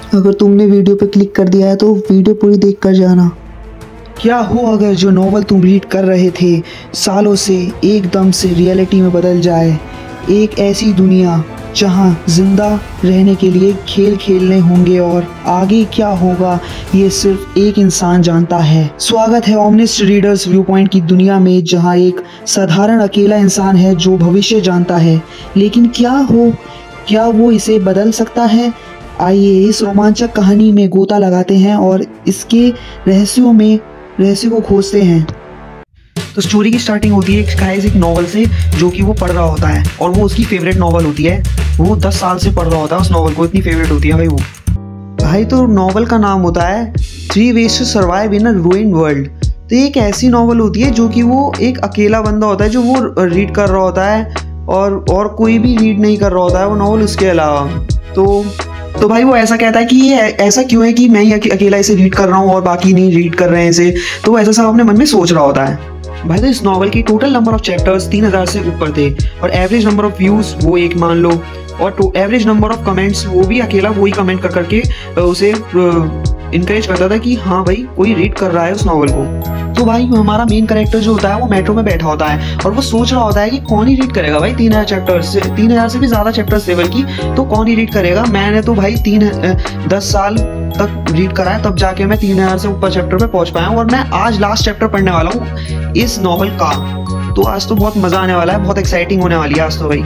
अगर तुमने वीडियो पे क्लिक कर दिया है तो वीडियो पूरी देख कर जाना। क्या हो अगर जो नॉवल तुम रीड कर रहे थे सालों से एकदम से रियलिटी में बदल जाए। एक ऐसी दुनिया जहां जिंदा रहने के लिए खेल खेलने होंगे और आगे क्या होगा ये सिर्फ एक इंसान जानता है। स्वागत है ऑमनिस्ट रीडर्स व्यू पॉइंट की दुनिया में, जहां एक साधारण अकेला इंसान है जो भविष्य जानता है, लेकिन क्या वो इसे बदल सकता है। आइए इस रोमांचक कहानी में गोता लगाते हैं और इसके रहस्य को खोजते हैं। तो स्टोरी की स्टार्टिंग होती है एक नॉवल से जो कि वो पढ़ रहा होता है और वो उसकी फेवरेट नॉवल होती है। वो 10 साल से पढ़ रहा होता है उस नॉवल को, इतनी फेवरेट होती है भाई वो। भाई तो नॉवल का नाम होता है 3 Ways to Survive in a Ruined World। तो एक ऐसी नॉवल होती है जो कि वो एक अकेला बंदा होता है जो वो रीड कर रहा होता है और कोई भी रीड नहीं कर रहा होता है वो नॉवल उसके अलावा। तो भाई वो ऐसा कहता है कि ये ऐसा क्यों है कि मैं ही अकेला इसे रीड कर रहा हूँ और बाकी नहीं रीड कर रहे हैं इसे। तो वो ऐसा सब अपने मन में सोच रहा होता है। भाई तो इस नॉवल की टोटल नंबर ऑफ चैप्टर्स 3000 से ऊपर थे और एवरेज नंबर ऑफ व्यूज वो 1 मान लो, और एवरेज नंबर ऑफ कमेंट्स वो भी अकेला वही कमेंट कर करके उसे इनकरेज करता था कि हाँ भाई कोई रीड कर रहा है उस नॉवल को। तो भाई हमारा मेन कैरेक्टर जो होता है वो मेट्रो में बैठा होता है और वो सोच रहा होता है कि कौन ही रीड करेगा भाई 3000 चैप्टर्स, 3000 से भी ज्यादा चैप्टर्स लेवल की, तो कौन ही रीड करेगा। मैंने तो भाई 10 साल तक रीड करा है तब जाके मैं 3000 से ऊपर चैप्टर पे पहुंच पाया हूँ और मैं आज लास्ट चैप्टर पढ़ने वाला हूँ इस नॉवल का। तो आज तो बहुत मजा आने वाला है, बहुत एक्साइटिंग होने वाली है आज तो भाई।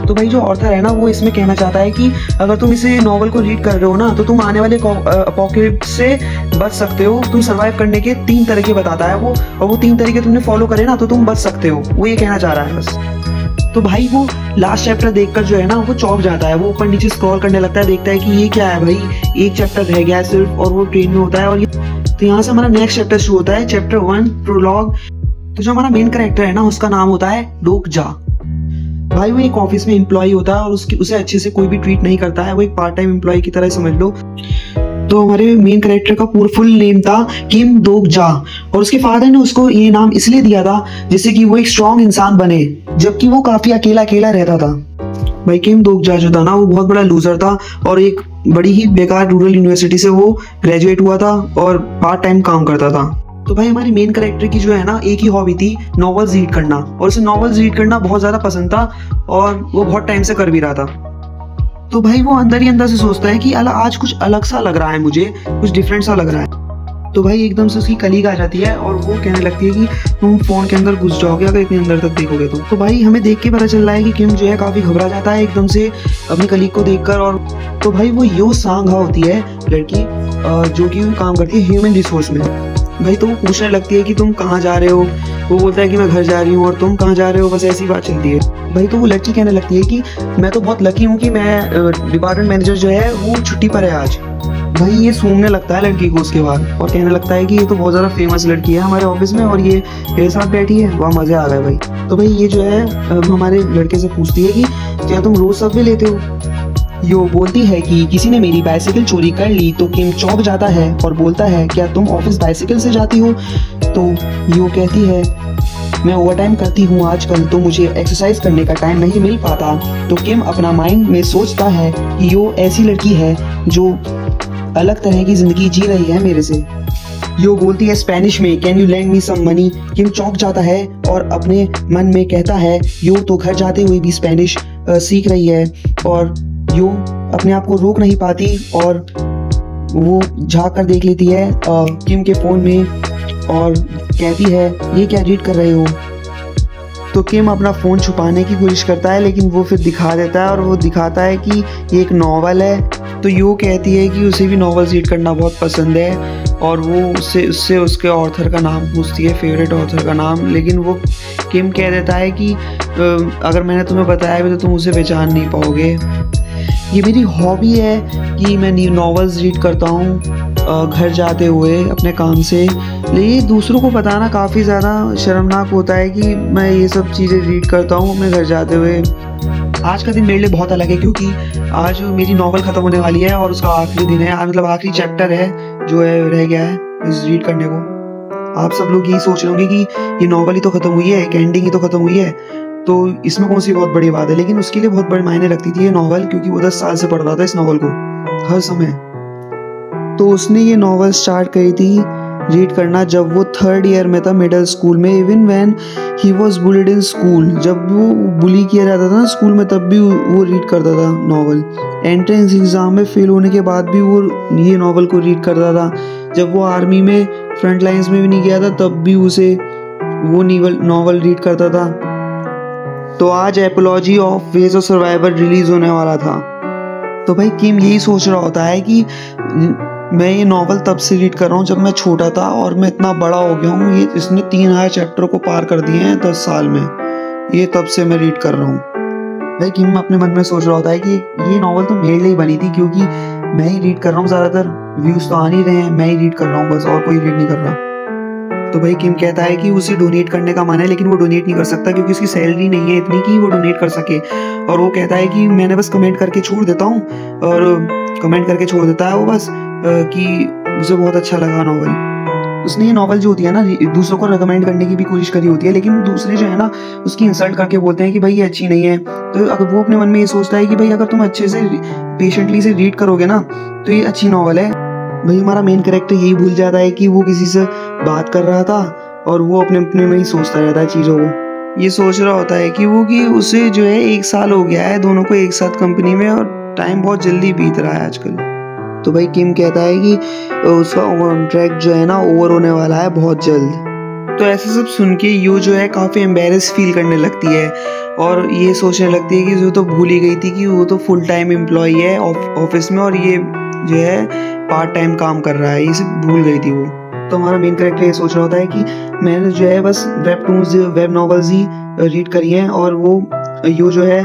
तो भाई जो ऑथर है ना वो इसमें कहना चाहता है कि अगर तुम इसे नॉवल को रीड कर रहे हो ना तो तुम आने वाले अपोकैलिप्स से बच सकते हो। तुम सर्वाइव करने के 3 तरीके बताता है वो, और वो 3 तरीके तुमने फॉलो करे ना तो तुम बच सकते हो, वो ये कहना चाह रहा है बस। तो भाई वो लास्ट चैप्टर देखकर जो है ना वो चौंक जाता है, वो ऊपर नीचे स्क्रॉल करने लगता है, देखता है कि ये क्या है भाई, एक चैप्टर रह गया है सिर्फ और वो ट्रेन में होता है। और तो यहाँ से हमारा नेक्स्ट चैप्टर शुरू होता है, चैप्टर 1 प्रोलॉग। तो जो हमारा मेन कैरेक्टर है ना उसका नाम होता है डोक जा। भाई वो एक ऑफिस में एम्प्लॉय होता है और उसे अच्छे से कोई भी ट्रीट नहीं करता है, वो एक पार्ट टाइम एम्प्लॉय की तरह समझ लो। तो हमारे मेन कैरेक्टर का पूरा फुल नेम था किम दोक जा और उसके फादर ने उसको ये नाम इसलिए दिया था जिससे कि वो एक स्ट्रॉन्ग इंसान बने, जबकि वो काफी अकेला रहता था। भाई किम दोक जा जो था ना वो बहुत बड़ा लूजर था और एक बड़ी ही बेकार रूरल यूनिवर्सिटी से वो ग्रेजुएट हुआ था और पार्ट टाइम काम करता था। तो भाई हमारे मेन कैरेक्टर की जो है ना एक ही हॉबी थी, नॉवेल्स रीड करना, और उसे नॉवेल्स रीड करना बहुत ज्यादा पसंद था और वो बहुत टाइम से कर भी रहा था। तो भाई वो अंदर ही अंदर से सोचता है कि आज कुछ अलग सा लग रहा है, मुझे कुछ डिफरेंट सा लग रहा है। तो भाई एकदम से उसकी कलीग आ जाती है और वो कहने लगती है कि तुम फोन के अंदर घुस जाओगे अगर इतने अंदर तक देखोगे तो भाई हमें देख के पता चल रहा है कि किम जो है काफी घबरा जाता है एकदम से अपनी कलीग को देखकर। और तो भाई वो यो सांगा होती है लड़की जो कि काम करती है ह्यूमन रिसोर्स में। भाई तो वो पूछने लगती है कि तुम कहाँ जा रहे हो, वो बोलता है कि मैं घर जा रही हूँ, और तुम कहाँ जा रहे हो, बस ऐसी बात चलती है। भाई तो वो लड़की कहने लगती है कि मैं तो बहुत लकी हूँ कि मैं डिपार्टमेंट मैनेजर जो है वो छुट्टी पर है आज। भाई ये सूंघने लगता है लड़की को उसके बाद और कहने लगता है कि ये तो बहुत ज़्यादा फेमस लड़की है हमारे ऑफिस में और ये मेरे साथ बैठी है, वहाँ मज़े आ गए भाई। तो भाई ये जो है हमारे लड़के से पूछती है कि क्या तुम रोज सबवे लेते हो। यो बोलती है कि किसी ने मेरी बाइसिकल चोरी कर ली। तो किम चौंक जाता है और बोलता है क्या तुम ऑफिस बाइसिकल से जाती हो। तो यो कहती है मैं ओवरटाइम करती हूँ आजकल, तो मुझे एक्सरसाइज करने का टाइम नहीं मिल पाता। तो किम अपना माइंड में सोचता है कि यो ऐसी लड़की है जो अलग तरह की जिंदगी जी रही है मेरे से। यो बोलती है स्पेनिश में can you lend me some money. Kim चौंक जाता है और अपने मन में कहता है यो तो घर जाते हुए भी स्पेनिश सीख रही है, और यो अपने आप को रोक नहीं पाती और वो झांक कर देख लेती है किम के फोन में और कहती है ये क्या रीड कर रहे हो। तो किम अपना फ़ोन छुपाने की कोशिश करता है लेकिन वो फिर दिखा देता है और वो दिखाता है कि ये एक नॉवल है। तो यो कहती है कि उसे भी नॉवेल्स रीड करना बहुत पसंद है और वो उससे उसके ऑथर का नाम पूछती है, फेवरेट ऑथर का नाम, लेकिन वो किम कह देता है कि अगर मैंने तुम्हें बताया भी तो तुम उसे पहचान नहीं पाओगे। ये मेरी हॉबी है कि मैं नॉवेल्स रीड करता हूँ घर जाते हुए अपने काम से, लेकिन दूसरों को बताना काफ़ी ज़्यादा शर्मनाक होता है कि मैं ये सब चीज़ें रीड करता हूँ अपने घर जाते हुए। आज का दिन मेरे लिए बहुत अलग है क्योंकि आज मेरी नॉवल ख़त्म होने वाली है और उसका आखिरी दिन है, मतलब आखिरी चैप्टर है जो है रह गया है इस रीड करने को। आप सब लोग यही सोच रहे होंगे कि ये नॉवल ही तो ख़त्म हुई है, एक एंडिंग ही तो ख़त्म हुई है, तो इसमें कौन सी बहुत बड़ी बात है। लेकिन उसके लिए बहुत बड़े मायने रखती थी ये नॉवल, क्योंकि वो 10 साल से पढ़ रहा था इस नॉवल को हर समय। तो उसने ये नॉवल स्टार्ट करी थी रीड करना जब वो 3rd ईयर में था मिडिल स्कूल में। Even when he was bullied in school, जब वो बुली किया जाता था ना स्कूल में, तब भी वो रीड करता था नॉवल। एंट्रेंस एग्ज़ाम में फेल होने के बाद भी वो ये नॉवल को रीड करता था। जब वो आर्मी में फ्रंट लाइन्स में भी नहीं गया था तब भी उसे वो नॉवल रीड करता था। तो आज apiology of ways of survival release होने वाला था। तो भाई किम यही सोच रहा होता है कि मैं ये नॉवल तब से रीड कर रहा हूँ जब मैं छोटा था और मैं इतना बड़ा हो गया हूँ। ये इसने 3000 चैप्टर को पार कर दिए हैं 10 साल में, ये तब से मैं रीड कर रहा हूँ। भाई किम अपने मन में सोच रहा होता है कि ये नॉवल तो मेरे लिए ही बनी थी, क्योंकि मैं ही रीड कर रहा हूँ, ज़्यादातर व्यूज़ तो आ नहीं रहे हैं, मैं ही रीड कर रहा हूँ बस, और कोई रीड नहीं कर रहा। तो भाई किम कहता है कि उसे डोनेट करने का मन है, लेकिन वो डोनेट नहीं कर सकता क्योंकि उसकी सैलरी नहीं है इतनी कि वो डोनेट कर सके। और वो कहता है कि मैंने बस कमेंट करके छोड़ देता हूँ, और कमेंट करके छोड़ देता है वो बस कि मुझे बहुत अच्छा लगा नॉवल। उसने ये नॉवल जो होती है ना दूसरों को रिकमेंड करने की भी कोशिश करी होती है, लेकिन दूसरे जो है ना उसकी इंसल्ट करके बोलते हैं कि भाई ये अच्छी नहीं है। तो अगर वो अपने मन में ये सोचता है कि भाई अगर तुम अच्छे से पेशेंटली से रीड करोगे ना तो ये अच्छी नॉवल है। भाई हमारा मेन कैरेक्टर यही भूल जाता है कि वो किसी से बात कर रहा था, और वो अपने अपने में ही सोचता रहता है चीज़ों को। ये सोच रहा होता है कि उसे जो है 1 साल हो गया है दोनों को एक साथ कंपनी में, और टाइम बहुत जल्दी बीत रहा है आजकल। तो भाई किम कहता है कि उसका कॉन्ट्रैक्ट जो है ना ओवर होने वाला है बहुत जल्द। तो ऐसे सब सुन के यू जो है काफ़ी एम्बेरस फील करने लगती है, और ये सोचने लगती है कि वो तो भूल ही गई थी कि वो तो फुल टाइम एम्प्लॉई है ऑफिस में, और ये जो है पार्ट टाइम काम कर रहा है, ये सब भूल गई थी वो। तो हमारा मेन कैरेक्टर ये सोच रहा होता है कि मैंने जो है बस वेब नॉवेल्स ही रीड करी हैं, और वो यू जो है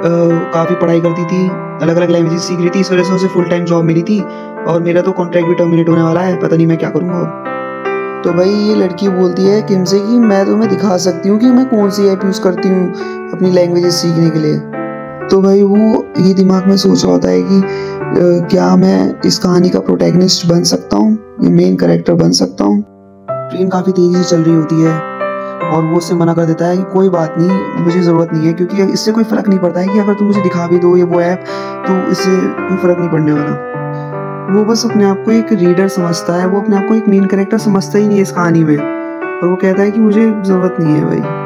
काफ़ी पढ़ाई करती थी, अलग अलग लैंग्वेजेस सीख रही थी, इस वजह से उसे फुल टाइम जॉब मिली थी, और मेरा तो कॉन्ट्रैक्ट भी टर्मिनेट होने वाला है, पता नहीं मैं क्या करूँगा। तो भाई ये लड़की बोलती है किम से कि मैं तुम्हें दिखा सकती हूँ कि मैं कौन सी ऐप यूज़ करती हूँ अपनी लैंग्वेजेस सीखने के लिए। तो भाई वो ये दिमाग में सोच रहा होता है कि क्या मैं इस कहानी का प्रोटैगनिस्ट बन सकता हूँ, ये मेन कैरेक्टर बन सकता हूँ। ट्रेन काफ़ी तेज़ी से चल रही होती है, और वो उससे मना कर देता है कि कोई बात नहीं, मुझे ज़रूरत नहीं है, क्योंकि इससे कोई फ़र्क नहीं पड़ता है कि अगर तुम मुझे दिखा भी दो ये वो ऐप, तो इससे कोई फ़र्क नहीं पड़ने वाला। वो बस अपने आप को एक रीडर समझता है, वो अपने आप को एक मेन कैरेक्टर समझता ही नहीं है इस कहानी में, और वो कहता है कि मुझे ज़रूरत नहीं है भाई।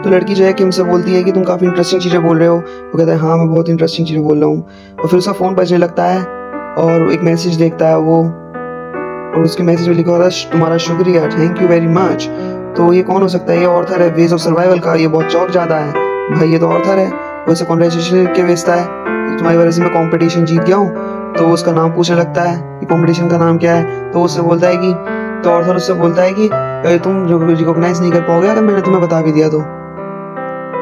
तो लड़की जो है किम से बोलती है कि तुम काफ़ी इंटरेस्टिंग चीज़ें बोल रहे हो। वो कहता है हाँ मैं बहुत इंटरेस्टिंग चीज़ें बोल रहा हूँ। और फिर उसका फ़ोन बजने लगता है, और एक मैसेज देखता है वो, और उसके मैसेज में लिखा होता है तुम्हारा शुक्रिया, थैंक यू वेरी मच। तो ये कौन हो सकता है? ये ऑर्थर है वेज ऑफ सर्वाइवल का। ये बहुत चौंक जाता है, भाई ये तो ऑर्थर है। वो उसे कॉन्ग्रेचुलेशन के भेजता है, तुम्हारी वजह से मैं कॉम्पिटिशन जीत गया हूँ। तो उसका नाम पूछने लगता है कि कॉम्पिटिशन का नाम क्या है। तो उससे बोलता है कि तो ऑर्थर उससे बोलता है कि तुम रिकॉग्नाइज नहीं कर पाओगे अगर मैंने तुम्हें बता भी दिया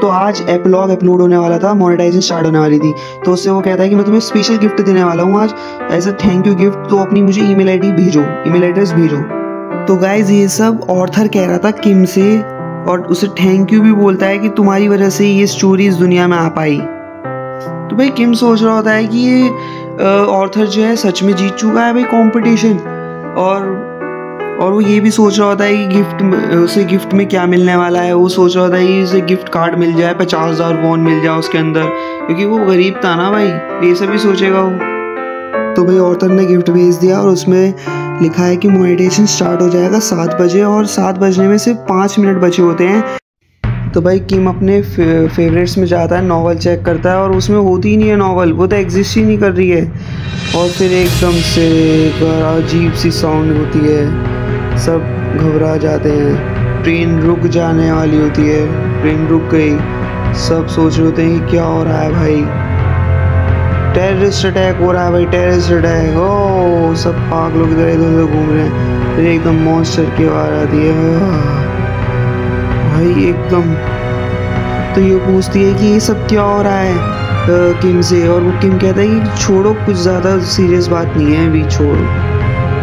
तो आज एपिलॉग अपलोड होने वाला था, मोनेटाइजेशन स्टार्ट होने वाली थी। तो उससे वो कहता है कि मैं तुम्हें स्पेशल गिफ्ट देने वाला हूँ आज as a thank you gift, तो अपनी मुझे ईमेल आईडी भेजो, ईमेल एड्रेस भेजो। तो गाइज ये सब ऑर्थर कह रहा था किम से, और उसे थैंक यू भी बोलता है कि तुम्हारी वजह से ये स्टोरी इस दुनिया में आ पाई। तो भाई किम सोच रहा होता है कि ये ऑर्थर जो है सच में जीत चुका है भाई कॉम्पिटिशन, और वो ये भी सोच रहा होता है कि उसे गिफ्ट में क्या मिलने वाला है। वो सोच रहा होता है कि उसे गिफ्ट कार्ड मिल जाए, 50,000 वॉन मिल जाए उसके अंदर, क्योंकि वो गरीब था ना भाई, ये सब भी सोचेगा वो। तो भाई ऑर्थर ने गिफ्ट भेज दिया, और उसमें लिखा है कि मोनेटाइजेशन स्टार्ट हो जाएगा 7 बजे, और 7 बजने में सिर्फ 5 मिनट बचे होते हैं। तो भाई किम अपने फेवरेट्स में जाता है, नॉवल चेक करता है, और उसमें होती ही नहीं है नॉवल, वो तो एग्जिस्ट ही नहीं कर रही है। और फिर एकदम से एक अजीब सी साउंड होती है, सब घबरा जाते हैं, ट्रेन रुक जाने वाली होती है, ट्रेन रुक गई। सब सोच रहे होते हैं कि क्या हो रहा है भाई, टेररिस्ट अटैक हो रहा है भाई, टेररिस्ट अटैक। ओ सब पागल लोग इधर उधर घूम रहे हैं। फिर एकदम मॉन्स्टर की आवाज़ आती है भाई एकदम। तो ये पूछती है कि ये सब क्या हो रहा है किम से, और वो किम कहता है कि छोड़ो, कुछ ज़्यादा सीरियस बात नहीं है अभी, छोड़ो।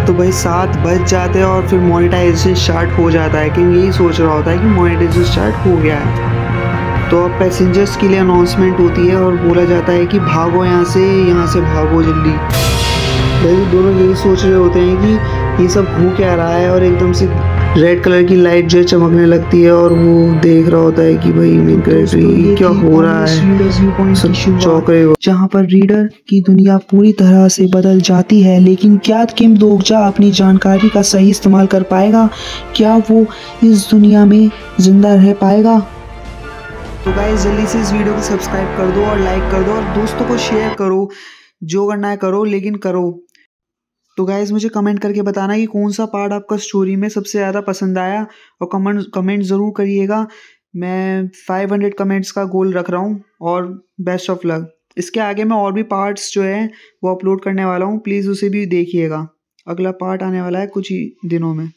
तो भाई 7 बज जाते हैं, और फिर मोनेटाइजेशन स्टार्ट हो जाता है। किम यही सोच रहा होता है कि मोनेटाइजेशन स्टार्ट हो गया है। तो अब पैसेंजर्स के लिए अनाउंसमेंट होती है, और बोला जाता है कि भागो यहाँ से भागो जल्दी। भाई दोनों यही सोच रहे होते हैं कि ये सब हो क्या रहा है, और एकदम से रेड कलर की लाइट जो है चमकने लगती है और वो देख रहा होता है कि भाई मेन कैरेक्टर क्या हो रहा है, सब चौंक रहे हो। जहाँ पर रीडर की दुनिया पूरी तरह से बदल जाती है, लेकिन क्या किम दोगजा अपनी जानकारी का सही इस्तेमाल कर पाएगा? क्या वो इस दुनिया में जिंदा रह पाएगा? तो गाइस जल्दी से इस वीडियो को सब्सक्राइब कर दो और लाइक कर दो और दोस्तों को शेयर करो। जो करना है करो, लेकिन करो। तो गाइस मुझे कमेंट करके बताना कि कौन सा पार्ट आपका स्टोरी में सबसे ज़्यादा पसंद आया और कमेंट ज़रूर करिएगा। मैं 500 कमेंट्स का गोल रख रहा हूँ और बेस्ट ऑफ लक। इसके आगे मैं और भी पार्ट्स जो है वो अपलोड करने वाला हूँ, प्लीज़ उसे भी देखिएगा। अगला पार्ट आने वाला है कुछ ही दिनों में।